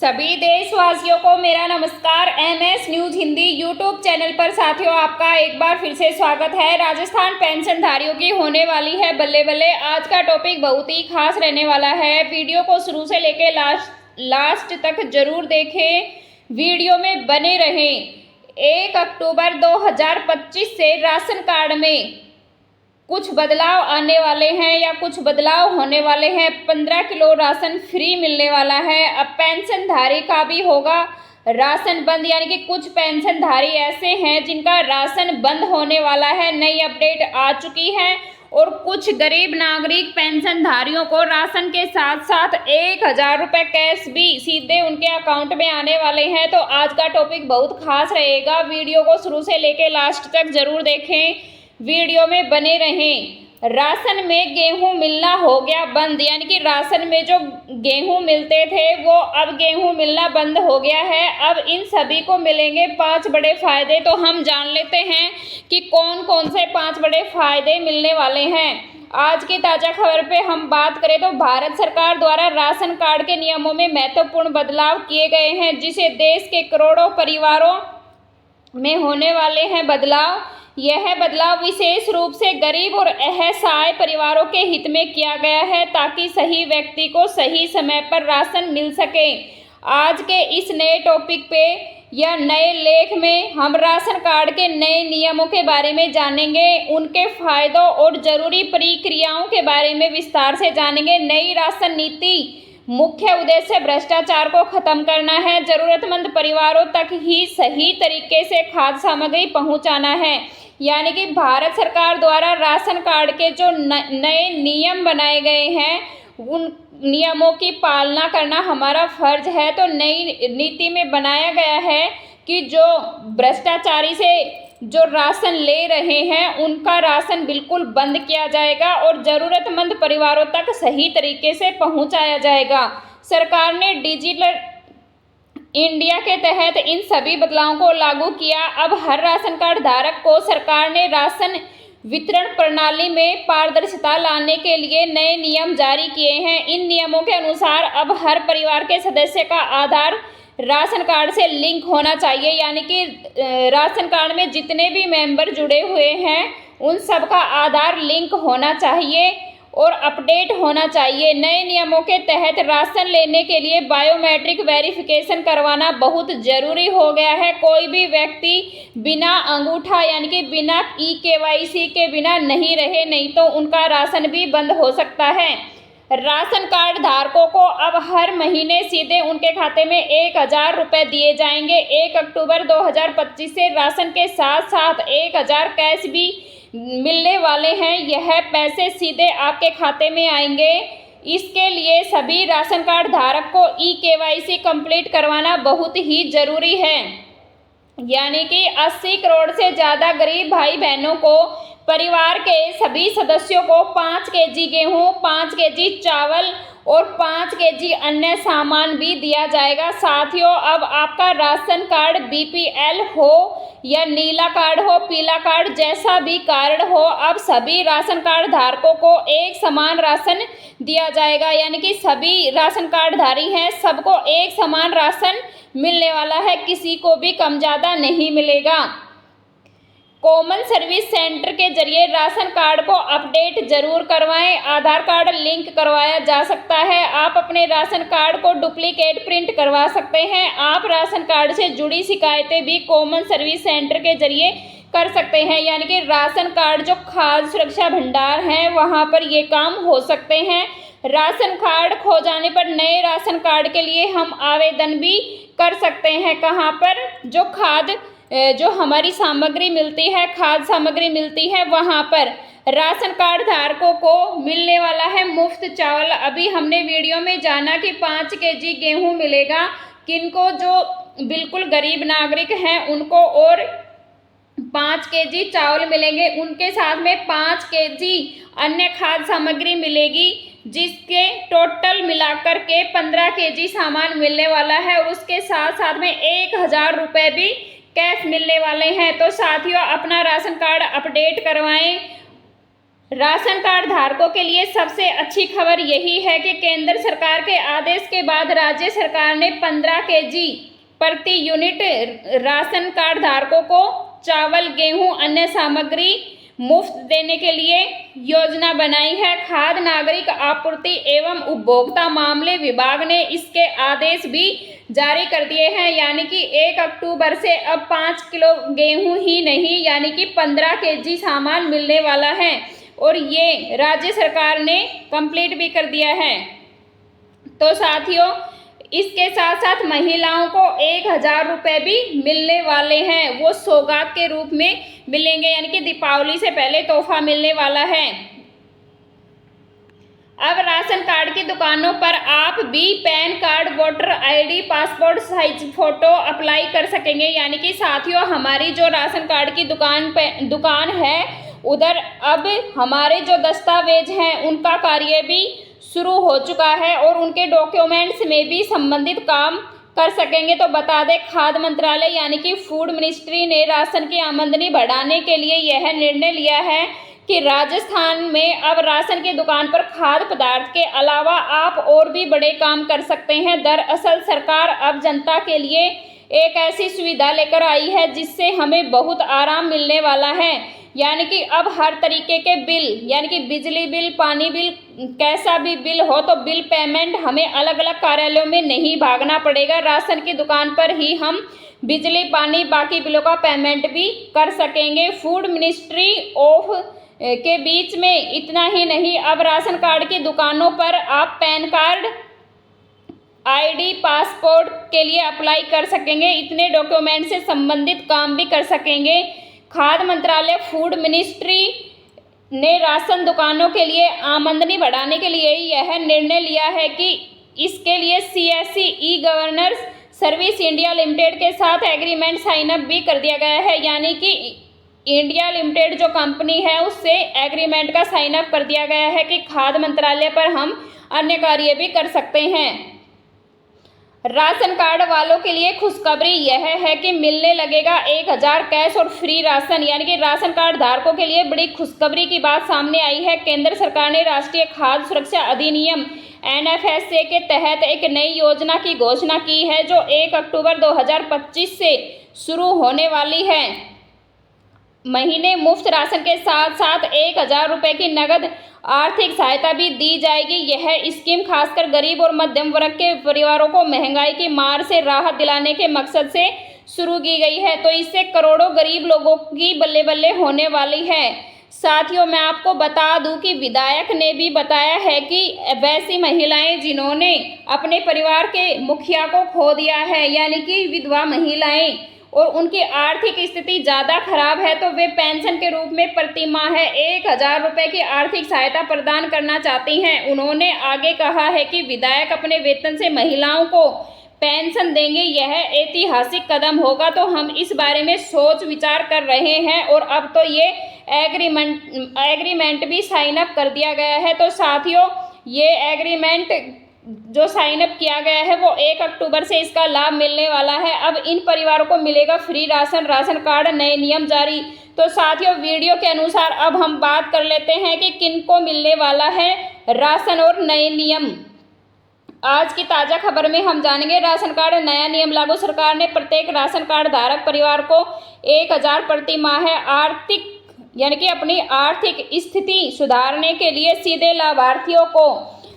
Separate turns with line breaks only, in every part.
सभी देशवासियों को मेरा नमस्कार। MS news Hindi YouTube channel पर साथियों आपका एक बार फिर से स्वागत है। राजस्थान पेंशनधारियों की होने वाली है बल्ले बल्ले। आज का टॉपिक बहुत ही खास रहने वाला है। वीडियो को शुरू से लेके लास्ट तक जरूर देखें, वीडियो में बने रहें। 1 अक्टूबर 2025 से राशन कार्ड में कुछ बदलाव आने वाले हैं या कुछ बदलाव होने वाले हैं। 15 किलो राशन फ्री मिलने वाला है। अब पेंशनधारी का भी होगा राशन बंद, यानी कि कुछ पेंशनधारी ऐसे हैं जिनका राशन बंद होने वाला है। नई अपडेट आ चुकी है और कुछ गरीब नागरिक पेंशनधारियों को राशन के साथ साथ 1000 रुपये कैश भी सीधे उनके अकाउंट में आने वाले हैं। तो आज का टॉपिक बहुत खास रहेगा। वीडियो को शुरू से लेकर लास्ट तक जरूर देखें, वीडियो में बने रहें। राशन में गेहूं मिलना हो गया बंद, यानी कि राशन में जो गेहूं मिलते थे वो अब गेहूं मिलना बंद हो गया है। अब इन सभी को मिलेंगे 5 बड़े फायदे। तो हम जान लेते हैं कि कौन कौन से 5 बड़े फायदे मिलने वाले हैं। आज की ताज़ा खबर पे हम बात करें तो भारत सरकार द्वारा राशन कार्ड के नियमों में महत्वपूर्ण बदलाव किए गए हैं, जिसे देश के करोड़ों परिवारों में होने वाले हैं बदलाव। यह बदलाव विशेष रूप से गरीब और असहाय परिवारों के हित में किया गया है, ताकि सही व्यक्ति को सही समय पर राशन मिल सके। आज के इस नए टॉपिक पे या नए लेख में हम राशन कार्ड के नए नियमों के बारे में जानेंगे, उनके फायदों और जरूरी प्रक्रियाओं के बारे में विस्तार से जानेंगे। नई राशन नीति मुख्य उद्देश्य भ्रष्टाचार को खत्म करना है, जरूरतमंद परिवारों तक ही सही तरीके से खाद्य सामग्री पहुंचाना है। यानी कि भारत सरकार द्वारा राशन कार्ड के जो नए नियम बनाए गए हैं उन नियमों की पालना करना हमारा फर्ज है। तो नई नीति में बनाया गया है कि जो भ्रष्टाचारी से जो राशन ले रहे हैं उनका राशन बिल्कुल बंद किया जाएगा और ज़रूरतमंद परिवारों तक सही तरीके से पहुंचाया जाएगा। सरकार ने डिजिटल इंडिया के तहत इन सभी बदलावों को लागू किया। अब हर राशन कार्ड धारक को सरकार ने राशन वितरण प्रणाली में पारदर्शिता लाने के लिए नए नियम जारी किए हैं। इन नियमों के अनुसार अब हर परिवार के सदस्य का आधार राशन कार्ड से लिंक होना चाहिए, यानी कि राशन कार्ड में जितने भी मेंबर जुड़े हुए हैं उन सब का आधार लिंक होना चाहिए और अपडेट होना चाहिए। नए नियमों के तहत राशन लेने के लिए बायोमेट्रिक वेरिफिकेशन करवाना बहुत ज़रूरी हो गया है। कोई भी व्यक्ति बिना अंगूठा यानी कि बिना KYC के बिना नहीं रहे, नहीं तो उनका राशन भी बंद हो सकता है। राशन कार्ड धारकों को अब हर महीने सीधे उनके खाते में 1000 रुपये दिए जाएंगे। 1 अक्टूबर 2025 से राशन के साथ साथ 1000 कैश भी मिलने वाले हैं। यह पैसे सीधे आपके खाते में आएंगे। इसके लिए सभी राशन कार्ड धारक को KYC कंप्लीट करवाना बहुत ही ज़रूरी है। यानी कि 80 करोड़ से ज़्यादा गरीब भाई बहनों को परिवार के सभी सदस्यों को 5 केजी गेहूँ, 5 केजी चावल और 5 केजी अन्य सामान भी दिया जाएगा। साथियों, अब आपका राशन कार्ड BPL हो या नीला कार्ड हो, पीला कार्ड, जैसा भी कार्ड हो, अब सभी राशन कार्ड धारकों को एक समान राशन दिया जाएगा। यानी कि सभी राशन कार्ड धारी हैं, सबको एक समान राशन मिलने वाला है, किसी को भी कम ज़्यादा नहीं मिलेगा। कॉमन सर्विस सेंटर के जरिए राशन कार्ड को अपडेट जरूर करवाएं। आधार कार्ड लिंक करवाया जा सकता है। आप अपने राशन कार्ड को डुप्लीकेट प्रिंट करवा सकते हैं। आप राशन कार्ड से जुड़ी शिकायतें भी कॉमन सर्विस सेंटर के जरिए कर सकते हैं। यानी कि राशन कार्ड जो खाद्य सुरक्षा भंडार हैं वहाँ पर ये काम हो सकते हैं। राशन कार्ड खो जाने पर नए राशन कार्ड के लिए हम आवेदन भी कर सकते हैं। कहाँ पर? जो हमारी सामग्री मिलती है, खाद्य सामग्री मिलती है, वहाँ पर राशन कार्ड धारकों को मिलने वाला है मुफ्त चावल। अभी हमने वीडियो में जाना कि 5 केजी गेहूँ मिलेगा किनको, जो बिल्कुल गरीब नागरिक हैं उनको, और 5 केजी चावल मिलेंगे। उनके साथ में 5 केजी अन्य खाद्य सामग्री मिलेगी, जिसके टोटल मिलाकर के 15 केजी सामान मिलने वाला है और उसके साथ साथ में 1000 रुपये भी कैश मिलने वाले हैं। तो साथियों, अपना राशन कार्ड अपडेट करवाएं। राशन कार्ड धारकों के लिए सबसे अच्छी खबर यही है कि केंद्र सरकार के आदेश के बाद राज्य सरकार ने 15 केजी प्रति यूनिट राशन कार्ड धारकों को चावल, गेहूं, अन्य सामग्री मुफ्त देने के लिए योजना बनाई है। खाद्य नागरिक आपूर्ति एवं उपभोक्ता मामले विभाग ने इसके आदेश भी जारी कर दिए हैं, यानी कि 1 अक्टूबर से अब 5 किलो गेहूं ही नहीं यानी कि 15 केजी सामान मिलने वाला है और ये राज्य सरकार ने कंप्लीट भी कर दिया है। तो साथियों, इसके साथ साथ महिलाओं को 1000 रुपये भी मिलने वाले हैं, वो सौगात के रूप में मिलेंगे, यानी कि दीपावली से पहले तोहफा मिलने वाला है। अब राशन कार्ड की दुकानों पर आप भी pan card, voter ID, passport size photo apply कर सकेंगे। यानी कि साथियों, हमारी जो राशन कार्ड की दुकान है उधर अब हमारे जो दस्तावेज हैं उनका कार्य भी शुरू हो चुका है और उनके डॉक्यूमेंट्स में भी संबंधित काम कर सकेंगे। तो बता दें, खाद्य मंत्रालय यानी कि फूड मिनिस्ट्री ने राशन की आमदनी बढ़ाने के लिए यह निर्णय लिया है कि राजस्थान में अब राशन की दुकान पर खाद्य पदार्थ के अलावा आप और भी बड़े काम कर सकते हैं। दरअसल सरकार अब जनता के लिए एक ऐसी सुविधा लेकर आई है जिससे हमें बहुत आराम मिलने वाला है। यानी कि अब हर तरीके के बिल, यानी कि बिजली बिल, पानी बिल, कैसा भी बिल हो तो बिल पेमेंट हमें अलग अलग कार्यालयों में नहीं भागना पड़ेगा। राशन की दुकान पर ही हम बिजली, पानी, बाकी बिलों का पेमेंट भी कर सकेंगे। फूड मिनिस्ट्री ऑफ के बीच में इतना ही नहीं, अब राशन कार्ड की दुकानों पर आप पैन कार्ड, आईडी, पासपोर्ट के लिए अप्लाई कर सकेंगे। इतने डॉक्यूमेंट से संबंधित काम भी कर सकेंगे। खाद्य मंत्रालय, फूड मिनिस्ट्री ने राशन दुकानों के लिए आमदनी बढ़ाने के लिए यह निर्णय लिया है कि इसके लिए CSC e governance service India limited के साथ एग्रीमेंट साइन अप भी कर दिया गया है। यानी कि इंडिया लिमिटेड जो कंपनी है उससे एग्रीमेंट का साइन अप कर दिया गया है कि खाद्य मंत्रालय पर हम अन्य कार्य भी कर सकते हैं। राशन कार्ड वालों के लिए खुशखबरी यह है कि मिलने लगेगा 1000 कैश और फ्री राशन। यानी कि राशन कार्ड धारकों के लिए बड़ी खुशखबरी की बात सामने आई है। केंद्र सरकार ने राष्ट्रीय खाद्य सुरक्षा अधिनियम NFSA के तहत एक नई योजना की घोषणा की है जो 1 अक्टूबर 2025 से शुरू होने वाली है। महीने मुफ्त राशन के साथ साथ 1000 रुपये की नगद आर्थिक सहायता भी दी जाएगी। यह स्कीम खासकर गरीब और मध्यम वर्ग के परिवारों को महंगाई की मार से राहत दिलाने के मकसद से शुरू की गई है। तो इससे करोड़ों गरीब लोगों की बल्ले बल्ले होने वाली है। साथियों, मैं आपको बता दूं कि विधायक ने भी बताया है कि वैसी महिलाएं जिन्होंने अपने परिवार के मुखिया को खो दिया है, यानी कि विधवा महिलाएं, और उनकी आर्थिक स्थिति ज़्यादा खराब है, तो वे पेंशन के रूप में प्रति माह 1000 रुपये की आर्थिक सहायता प्रदान करना चाहती हैं। उन्होंने आगे कहा है कि विधायक अपने वेतन से महिलाओं को पेंशन देंगे। यह ऐतिहासिक कदम होगा, तो हम इस बारे में सोच विचार कर रहे हैं और अब तो ये एग्रीमेंट भी साइन अप कर दिया गया है। तो साथियों, ये एग्रीमेंट जो साइन अप किया गया है वो 1 अक्टूबर से इसका लाभ मिलने वाला है। अब इन परिवारों को मिलेगा फ्री राशन कार्ड, नए नियम जारी। तो साथियों, वीडियो के अनुसार अब हम बात कर लेते हैं कि किन को मिलने वाला है राशन और नए नियम। आज की ताज़ा खबर में हम जानेंगे राशन कार्ड नया नियम लागू। सरकार ने प्रत्येक राशन कार्ड धारक परिवार को 1000 प्रति माह आर्थिक, यानी कि अपनी आर्थिक स्थिति सुधारने के लिए सीधे लाभार्थियों को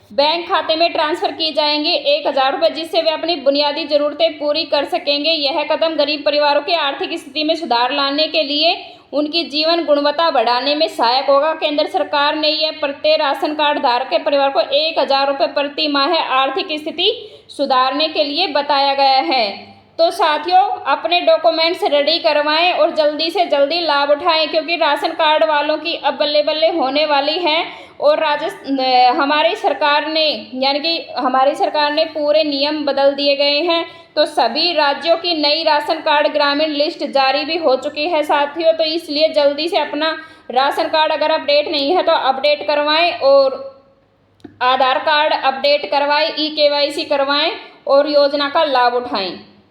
बैंक खाते में ट्रांसफर की जाएंगे 1000 रुपये, जिससे वे अपनी बुनियादी ज़रूरतें पूरी कर सकेंगे। यह कदम गरीब परिवारों की आर्थिक स्थिति में सुधार लाने के लिए उनकी जीवन गुणवत्ता बढ़ाने में सहायक होगा। केंद्र सरकार ने यह प्रत्येक राशन कार्ड धारक के परिवार को 1000 रुपये प्रति माह आर्थिक स्थिति सुधारने के लिए बताया गया है। तो साथियों, अपने डॉक्यूमेंट्स रेडी करवाएं और जल्दी से जल्दी लाभ उठाएं, क्योंकि राशन कार्ड वालों की अब बल्ले बल्ले होने वाली है। और हमारी सरकार ने, यानी कि हमारी सरकार ने पूरे नियम बदल दिए गए हैं। तो सभी राज्यों की नई राशन कार्ड ग्रामीण लिस्ट जारी भी हो चुकी है साथियों। तो इसलिए जल्दी से अपना राशन कार्ड अगर अपडेट नहीं है तो अपडेट करवाएं और आधार कार्ड अपडेट करवाएं, ई KYC करवाएं और योजना का लाभ उठाएं।